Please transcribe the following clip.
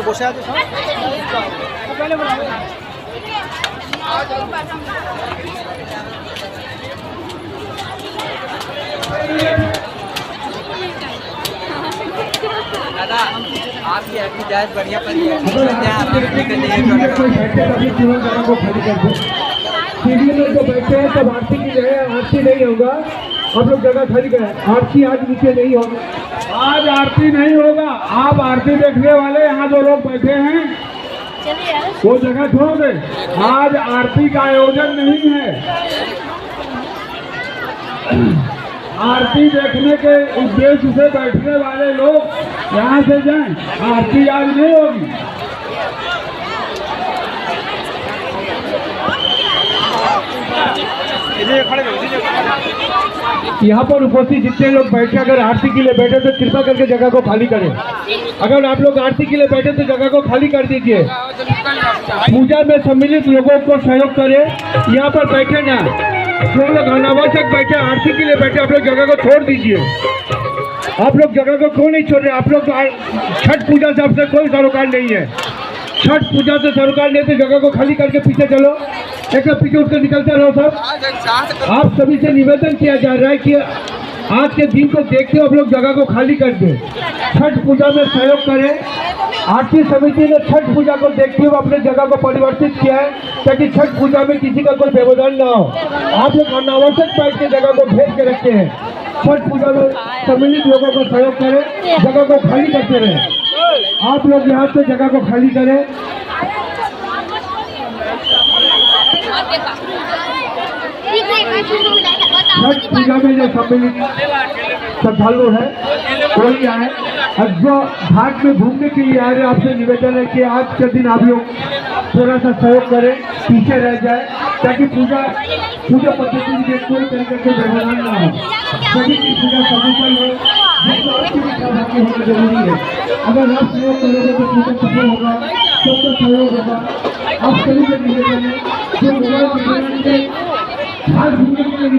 বসে আছে সব दादा आपकी एडवर्टाइज बढ़िया करी है सीढ़ी में जो बैठे हैं तब आरती की जगह आरती नहीं होगा। आप लोग जगह खाली करें। आरती आज नीचे नहीं होगा, आज आरती नहीं होगा। आप आरती देखने वाले यहाँ जो लोग बैठे हैं वो जगह छोड़ दे। आज आरती का आयोजन नहीं है। आरती देखने के उद्देश्य से बैठने वाले लोग यहाँ से जाएं। आरती आज नहीं होगी। यहाँ पर उपस्थित जितने लोग बैठे, अगर आरती के लिए बैठे तो कृपा करके जगह को खाली करें। अगर आप लोग आरती के लिए बैठे तो जगह को खाली कर दीजिए। पूजा में सम्मिलित लोगों को सहयोग करें। यहाँ पर बैठे ना, जो लोग अनावश्यक बैठे, आरती के लिए बैठे, आप लोग जगह को छोड़ दीजिए। आप लोग जगह को क्यों नहीं छोड़ रहे? आप लोग छठ पूजा से आपसे कोई सरोकार नहीं है। छठ पूजा से सरोकार नहीं, तो जगह को खाली करके पीछे चलो। एक पीछे उठकर निकलते रहो सब। आप सभी से निवेदन किया जा रहा है कि आज के दिन को देखते हुए आप लोग जगह को खाली कर दें। छठ पूजा में सहयोग करें। आरती समिति ने छठ पूजा को देखते हुए अपने जगह को परिवर्तित किया है ताकि छठ पूजा में किसी का कोई व्यवधान ना हो। आप लोग अनावश्यक बैठ के जगह को भेज के रखते हैं। छठ पूजा में सम्मिलित लोगों को सहयोग करें, जगह को खाली करते रहें। आप लोग यहाँ से जगह को खाली करें। छठ पूजा में जो सम्मिलित श्रद्धालु है कोई आए, जो घाट में घूमने के लिए आ रहे, आपसे निवेदन है कि आज के दिन आप लोग थोड़ा सा सहयोग करें, पीछे रह जाए, ताकि पूजा पद्धति में कोई तरीके से व्यवधान न हो। सभी की पूजा सफल हो, जिसको आपकी भी सहभागी होना जरूरी है। अगर आप सहयोग करोगे तो पूजा सफल होगा, सबका सहयोग होगा। आप सभी से निवेदन है जो घाट घूमने के लिए